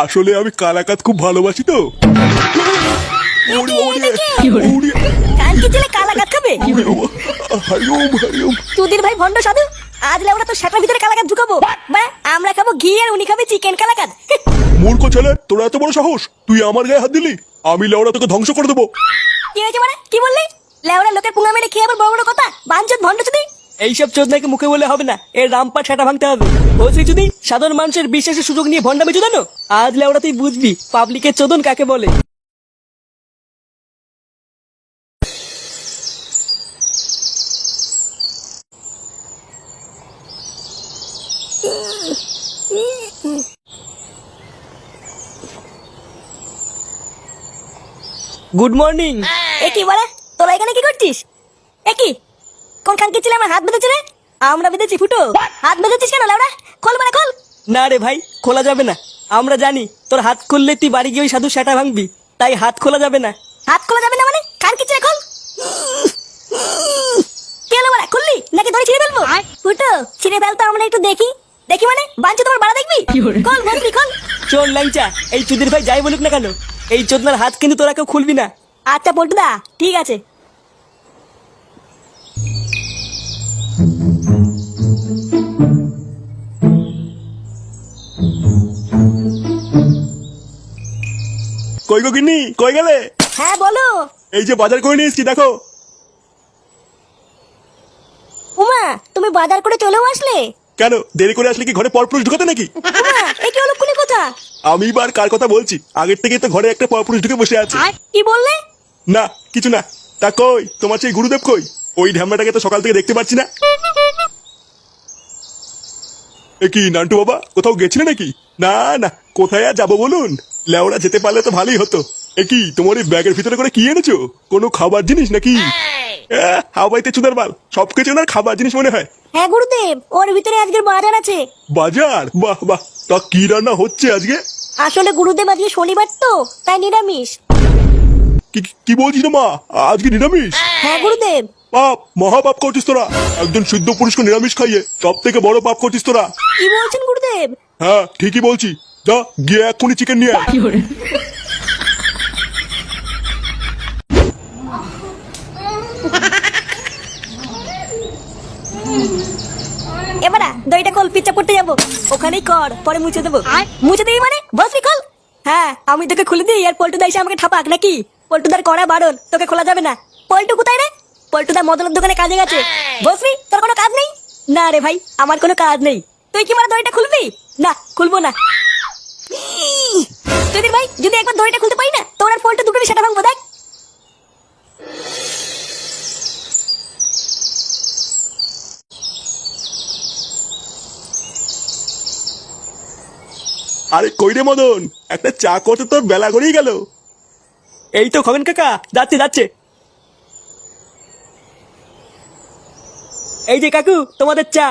আসলে আমি কালাকাত খুব ভালোবাসি তো। কালকে ছেলে কালাকাত খাবে? হরিওম হরিওম। তুদির ভাই ভন্ড সাধু, আজ লেওরা তো সেটার ভিতরে কালাকাত ঢুকাবো। বা আমরা খাবো ঘি আর উনি খাবে চিকেন কালাকাত। মূর্খ ছেলে, তোর এত বড় সাহস, তুই আমার গায়ে হাত দিলি? আমি লেওড়া তোকে ধ্বংস করে দেবো। কি হয়েছে মানে? কি বললি? লেওরা লোকের পুঙ্গা মেরে খেয়ে আবার বড় বড় কথা বাঞ্চত ভন্ড চুদি। এইসব চোদনাকে মুখে বলে হবে না, এর রামপাট সেটা ভাঙতে হবে। বলছি যদি সাধারণ মানুষের বিশ্বাসের সুযোগ নিয়ে ভন্ডামি চোদানো, আজ লেওরা তুই বুঝবি পাবলিকের চোদন কাকে বলে। Good morning. এ কি বলে? তোরা এখানে কি করছিস? এ কি কোন খানকে ছিল আমার হাত বেঁধেছে রে? আমরা বেঁধেছি ফুটো, হাত বেঁধেছিস কেন লেওরা? খোল মানে খোল। না রে ভাই, খোলা যাবে না। আমরা জানি তোর হাত খুললে তুই বাড়ি গিয়ে ওই সাধু সেটা ভাঙবি, তাই হাত খোলা যাবে না। হাত খোলা যাবে না মানে? খানকে ছিল খোল। কি হলো বড়া, খুললি নাকি ধরে ছিঁড়ে ফেলবো? ফুটো ছিঁড়ে ফেলতো, আমরা একটু দেখি। দেখি মানে বাঞ্চ তোমার বাড়া দেখবি? খোল বলবি খোল। চল ল্যাংচা, এই চুদির ভাই যাই বলুক না কেন, এই চোদনার হাত কিন্তু তোরা কেউ খুলবি না। আচ্ছা পল্টুদা, ঠিক আছে। কই গো গিন্নি, কই গেলে? হ্যাঁ বলো। এই যে বাজার করে নিয়ে এসছি, দেখো। উমা, তুমি বাজার করে চলেও আসলে? কেন দেরি করে আসলে কি ঘরে পরপুরুষ ঢুকাতে নাকি? উমা, এ কি হলো কোন কথা? আমি বার কার কথা বলছি? আগের থেকে তো ঘরে একটা পরপুরুষ ঢুকে বসে আছে। কি বললে? না কিছু না। তা কই তোমার সেই গুরুদেব কই? ওই ঢ্যামনাটাকে তো সকাল থেকে দেখতে পাচ্ছি না। এ কি নান্টু বাবা, কোথাও গেছিলে নাকি? না না, কোথায় আর যাবো বলুন? লেওড়া যেতে পারলে তো ভালোই হতো। এ কি তোমার এই ব্যাগের ভিতরে করে কি এনেছো? কোনো খাবার জিনিস নাকি? হাওয়াইতে চুদার বাল, সবকিছু না খাবার জিনিস মনে হয়। হ্যাঁ গুরুদেব, ওর ভিতরে আজকের বাজার আছে। বাজার? বাহ বাহ, তা কি রান্না হচ্ছে আজকে? আসলে গুরুদেব আজকে শনিবার তো, তাই নিরামিষ। কি বলছিস রে মা, আজকে নিরামিষ? হ্যাঁ গুরুদেব। পাপ, মহাপাপ করছিস তোরা। একজন শুদ্ধ পুরুষকে নিরামিষ খাইয়ে সব থেকে বড় পাপ করছিস তোরা। কি বলছেন গুরুদেব? হ্যাঁ ঠিকই বলছি, যা গিয়ে এক্ষুনি চিকেন নিয়ে আয়। এবারা দইটা কল, পিচ্চা পড়তে যাবো। ওখানেই কর, পরে মুছে দেবো। মুছে দিই মানে বসবি কল? হ্যাঁ, আমি তোকে খুলে দিই আর পল্টুদা এসে আমাকে ঠাপাক নাকি? পল্টুদার করা বারণ, তোকে খোলা যাবে না। পল্টু কোথায় রে? পল্টুদা মদনের দোকানে কাজে গেছে। বসবি, তোর কোনো কাজ নেই? না রে ভাই, আমার কোনো কাজ নেই। তুই কি মানে দইটা খুলবি? না, খুলবো না। যদি ভাই, যদি একবার দইটা খুলতে পারি না, তোর আর পল্টু দুটোরই সেটা ভাঙবো, দেখ। আরে কই রে মদন, একটা চা করতে তোর বেলা করেই গেল। এই তো খগেন কাকা, যাচ্ছে যাচ্ছে। এই যে কাকু, তোমাদের চা।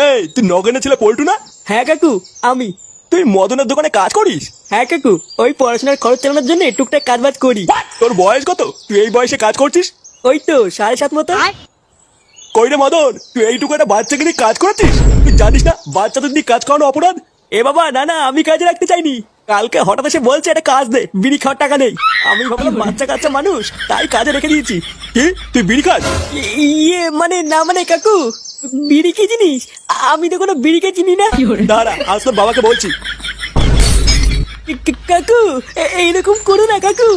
এই তুই নগেনে ছেলে পল্টু না? হ্যাঁ কাকু, আমি। তুই মদনের দোকানে কাজ করিস? হ্যাঁ কাকু, ওই পড়াশোনার খরচ চালানোর জন্য টুকটাক কাজ বাজ করি। তোর বয়স কত, তুই এই বয়সে কাজ করছিস? ওই তো 7.5 মতো। কই রে মদন, তুই এইটুকু একটা বাচ্চাকে নিয়ে কাজ করেছিস? তুই জানিস না বাচ্চাদের নিয়ে কাজ করানো অপরাধ? এ বাবা, না না, আমি কাজে রাখতে চাইনি। কালকে হঠাৎ এসে বলছে একটা কাজ দে, বিড়ি খাওয়ার টাকা নেই। আমি ভাবলাম বাচ্চা কাচ্চা মানুষ, তাই কাজে রেখে দিয়েছি। কি তুই বিড়ি খাস? ইয়ে মানে না মানে কাকু, বিড়ি কি জিনিস? আমি তো কোনো বিড়িকে চিনি না। দাঁড়া, আজ তোর বাবাকে বলছি। কাকু, এইরকম করো না কাকু।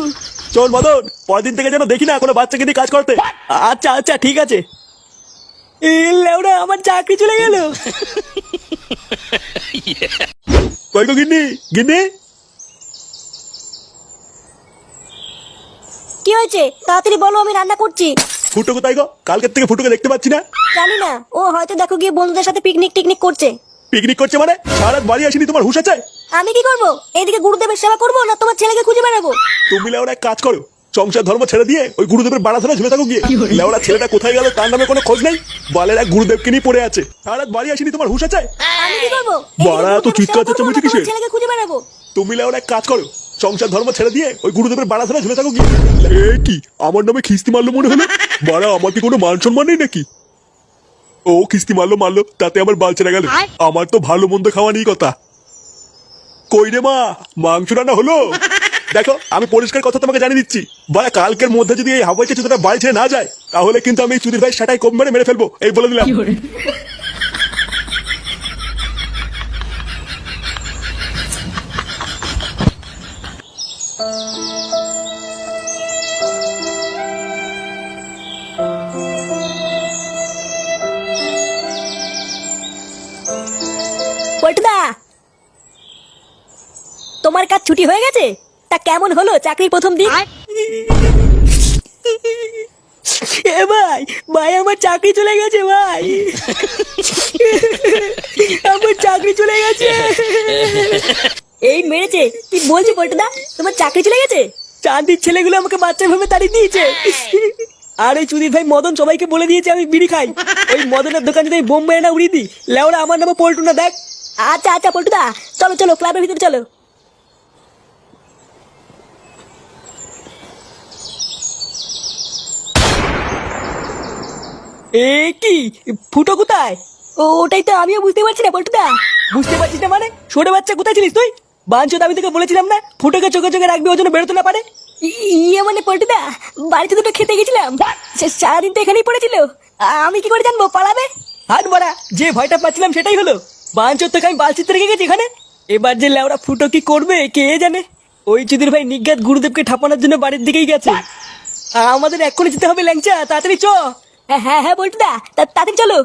চল মদন, পরের দিন থেকে যেন দেখি না কোনো বাচ্চাকে দিয়ে কাজ করতে। আচ্ছা আচ্ছা ঠিক আছে। লেওড়া, আমার চাকরি চলে গেল। কই গো গিন্নি, গিন্নি? কি হয়েছে? তাড়াতাড়ি বলো, আমি রান্না করছি। ফুটো কোথায় গো? কালকের থেকে ফুটোকে দেখতে পাচ্ছি না। জানি না, ও হয়তো দেখো গিয়ে বন্ধুদের সাথে পিকনিক টিকনিক করছে। পিকনিক করছে মানে? সারা রাত বাড়ি আসিনি, তোমার হুঁশ আছে? আমি কি করবো? এইদিকে গুরুদেবের সেবা করবো না তোমার ছেলেকে খুঁজে বেড়াবো? তুমি লেওড়া এক কাজ করো, সংসার ধর্ম ছেড়ে দিয়ে ওই গুরুদেবের বাড়া ধরে ঝুলে থাকো গিয়ে। লেওড়া ছেলেটা কোথায় গেল তার নামে কোনো খোঁজ নেই। বালের এক গুরুদেবকে নিয়ে পড়ে আছে। সারা রাত বাড়ি আসিনি, তোমার হুঁশ আছে? আমি কি করবো? বাড়া তো চিৎকার চেঁচামেচি কিসের? ছেলেকে খুঁজে বেড়াবো। তুমি লেওড়া এক কাজ করো, সংসার ধর্ম ছেড়ে দিয়ে ওই গুরুদেবের বাড়া ধরে ঝুলে থাকো গিয়ে। এ কি আমার নামে খিস্তি মারলো মনে হলো? বাড়া, আমার কি কোনো মান সম্মান নেই নাকি? ও খিস্তি মারলো মারলো, তাতে আমার বাল ছেড়ে গেল। আমার তো ভালো মন্দ খাওয়া নেই কথা। কই রে মা, মাংস রান্না হলো? দেখো আমি পরিষ্কার কথা তোমাকে জানিয়ে দিচ্ছি, বাড়া কালকের মধ্যে যদি এই হাওয়াই চুদিটা বাড়ি ছেড়ে না যায় তাহলে কিন্তু আমি এই চুদির ভাই সেটাই কম মেরে ফেলবো, এই বলে দিলাম। পল্টুদা, তোমার কাজ ছুটি হয়ে গেছে? তা কেমন হলো চাকরির প্রথম দিন? এ ভাই, ভাই আমার চাকরি চলে গেছে ভাই। আমার চাকরি চলে গেছে। এই মেরেছে, কি বলছি পল্টুদা, তোমার চাকরি চলে গেছে? চাঁদির ছেলেগুলো আমাকে বাচ্চা ভেবে তাড়িয়ে দিয়েছে। আর ওই চুদির ভাই মদন সবাইকে বলে দিয়েছে আমি বিড়ি খাই। ওই মদনের দোকান যদি বোম মেরে না উড়িয়ে দিই, লেওরা আমার নামে পল্টু না দেখ। আচ্ছা আচ্ছা পল্টুদা, চলো চলো ক্লাবের ভিতরে চলো। এ কি ফুটো কোথায়? ওটাই তো আমিও বুঝতে পারছি না পল্টুদা। বুঝতে পারছিস না মানে? ছোট বাচ্চা কোথায় ছিলিস তুই? বাঞ্চত আমি তোকে বলেছিলাম না ফুটোকে চোখে চোখে রাখবি, ওই জন্য বেরোতে না পারে। ইয়ে মানে পল্টুদা, বাড়িতে দুটো খেতে গেছিলাম, সারাদিন তো এখানেই পড়েছিল, আমি কি করে জানবো পালাবে? হাট মারা, যে ভয়টা পাচ্ছিলাম সেটাই হলো। বাঞ্চত তোকে আমি বালচিতে রেখে গেছি এখানে। এবার যে লেওরা ফুটো কি করবে কে জানে। ওই চুদির ভাই নিজ্ঞাত গুরুদেবকে ঠাপানোর জন্য বাড়ির দিকেই গেছে। আমাদের এক্ষুনি যেতে হবে ল্যাংচা, তাড়াতাড়ি চ। হ্যাঁ হ্যাঁ পল্টুদা, তাড়াতাড়ি চলো।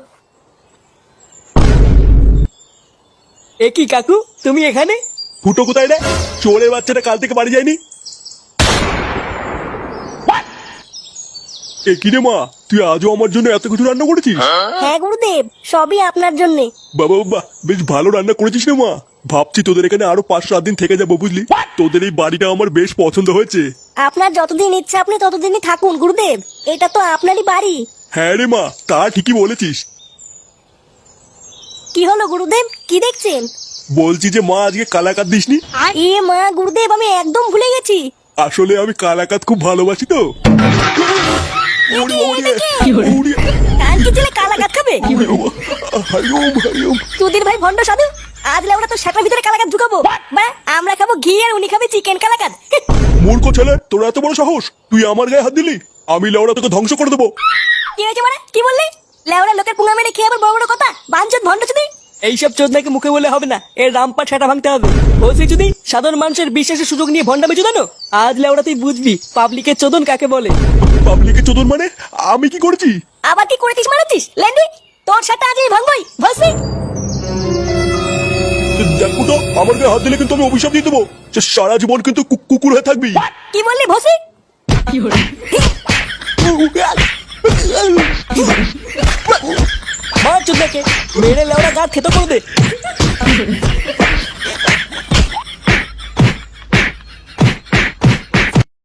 এ কি কাকু, তুমি এখানে? ফুটো কোথায় রে? চোরের বাচ্চাটা কাল থেকে বাড়ি যায়নি। এ কি রে মা, তুই আজও আমার জন্য এত কিছু রান্না করেছিস? হ্যাঁ গুরুদেব, সবই আপনার জন্যে। বাবা বাবা, বেশ ভালো রান্না করেছিস রে মা। ভাবছি তোদের এখানে আরো 5-7 দিন থেকে যাবো, বুঝলি? তোদের এই বাড়িটা আমার বেশ পছন্দ হয়েছে। আপনার যতদিন ইচ্ছা আপনি ততদিনই থাকুন গুরুদেব, এটা তো আপনারই বাড়ি। হ্যাঁ রে মা, তা ঠিকই বলেছিস। কি হলো গুরুদেব, কি দেখছেন? বলছি যে মা, আজকে কালাকাত দিসনি? এ মা গুরুদেব, আমি একদম ভুলে গেছি। আসলে আমি কালাকাত খুব ভালোবাসি তো। ওরে বাবা রে, ওরে, কাল কি ছেলে কালাকাত খাবে? ওরে বাবা, হারিওম হারিওম। সুধীর ভাই ভন্ড সাধু, আজ আমরা তো সেটার ভিতরে কালাকাত ঢুকাবো। বা আমরা খাবো ঘি আর উনি খাবে চিকেন কালাকাত। মূর্খ ছেলে, তোর এত বড় সাহস, তুই আমার গায়ে হাত দিলি? আমি লেওড়া তোকে ধ্বংস করে দেবো। কি হয়েছে মানে, কি বললি? লেওড়া লোকের পুঙ্গা মেরে খেয়ে আবার বড় বড় কথা, বাঞ্চত ভন্ড চুদি। এইসব চোদনাকে মুখে বলে হবে না, এর রামপাট সেটা ভাঙতে হবে। বলছি যদি সাধারণ মানুষের বিশ্বাসের সুযোগ নিয়ে ভন্ডামি চোদানো, আজ লেওড়া তুই বুঝবি পাবলিকের চোদন কাকে বলে। পাবলিকের চোদন মানে? আমি কি করেছি? আবার কি করেছিস মারাচ্ছিস ল্যান্ডি? তোর সাথে আজই ভাঙবই, ভসবি। দেখ ফুটো, আমার গায়ে হাত দিলে কিন্তু আমি অভিশাপ দিয়ে দেবো, যে সারা জীবন কিন্তু কুকুর হয়ে থাকবি। কি বললি ভসি? মার চোদনাকে মেরে লেওড়া গাছ খেতে করে দে।